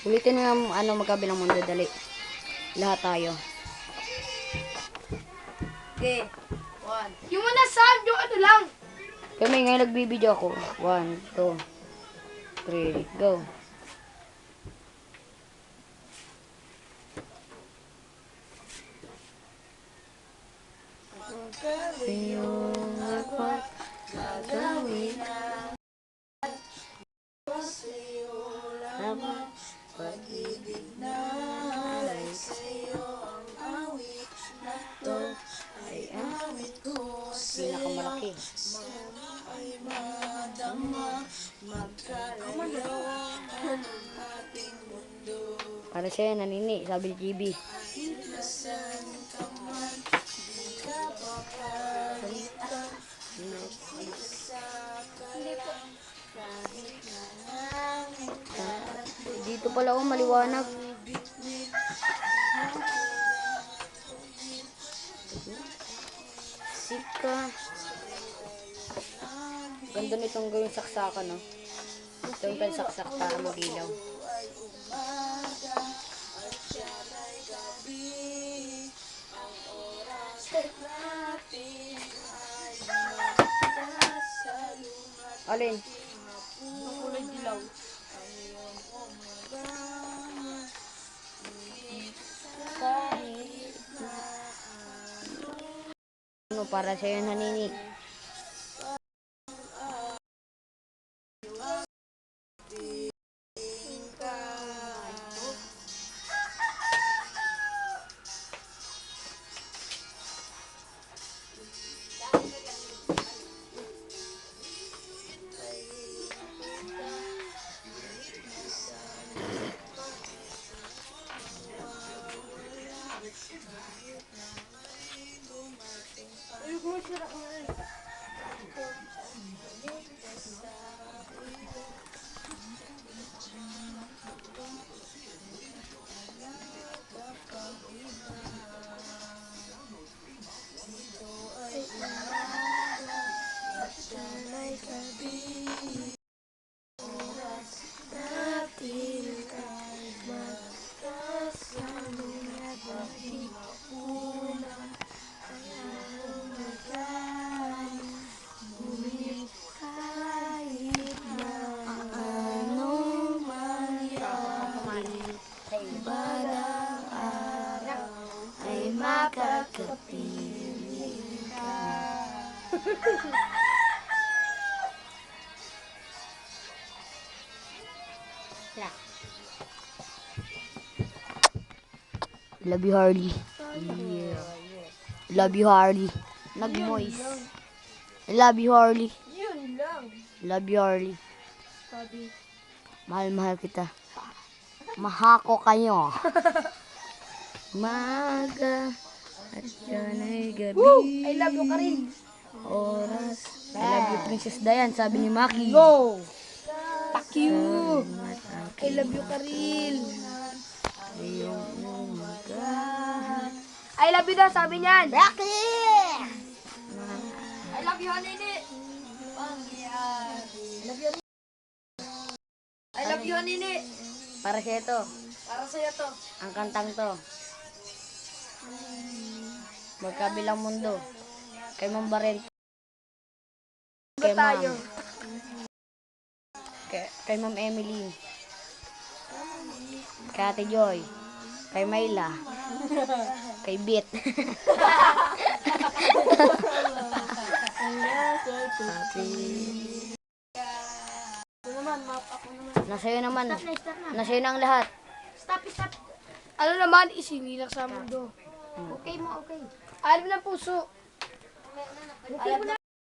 Ulitin mo yung magkabilang mundo, dali. Lahat tayo. Okay. 1. Yung muna sound, yung ano lang. Kami ngayon nagbibideo ako. 1, 2, 3, go. Yung ako't gagawin naman pag-ibig na ay sa'yo ang awit na to ay awit ko pinakamalaki ay madama magkalayuan ang ating mundo para sa'yo nanini sabi ni GB nasan ka man di ka papalitan nag-isa ka lang kahit na langit ka dito pala maliwanag sika ganda nitong gawing saksakan no ito yung pansaksak para magilaw alin? Kulay dilaw. Ano para sa'yo nanini? Makakapiling ka. Love you, Harley. Yeah. Love you, Harley. Nag-moist. Love you, Harley. Yun lang. Love you, Harley. Sabi. Mahal kita. Mahako kayo. Maga at yan ay gabi. Woo! I love you, Karin. Oras. I love you, Princess Diane, sabi ni Maki. Go! Fuck you! I love you, Karin. I love you daw, sabi niyan. Maki! I love you, Hanini. I love you, Hanini. Para sa ito, Para sa'yo to. ang kantang to. Magkabilang mundo. Kay Ma'am Barent. Kay tayo? Ma'am. Kay Ma'am Emily. Kay Ate Joy. Kay Mayla. Kay Bit. Nasa'yo naman. Nasa'yo na ang lahat. Stop. Ano naman, isinilak sa mundo. Okay mo, okay. Alam ng puso. Okay mo na.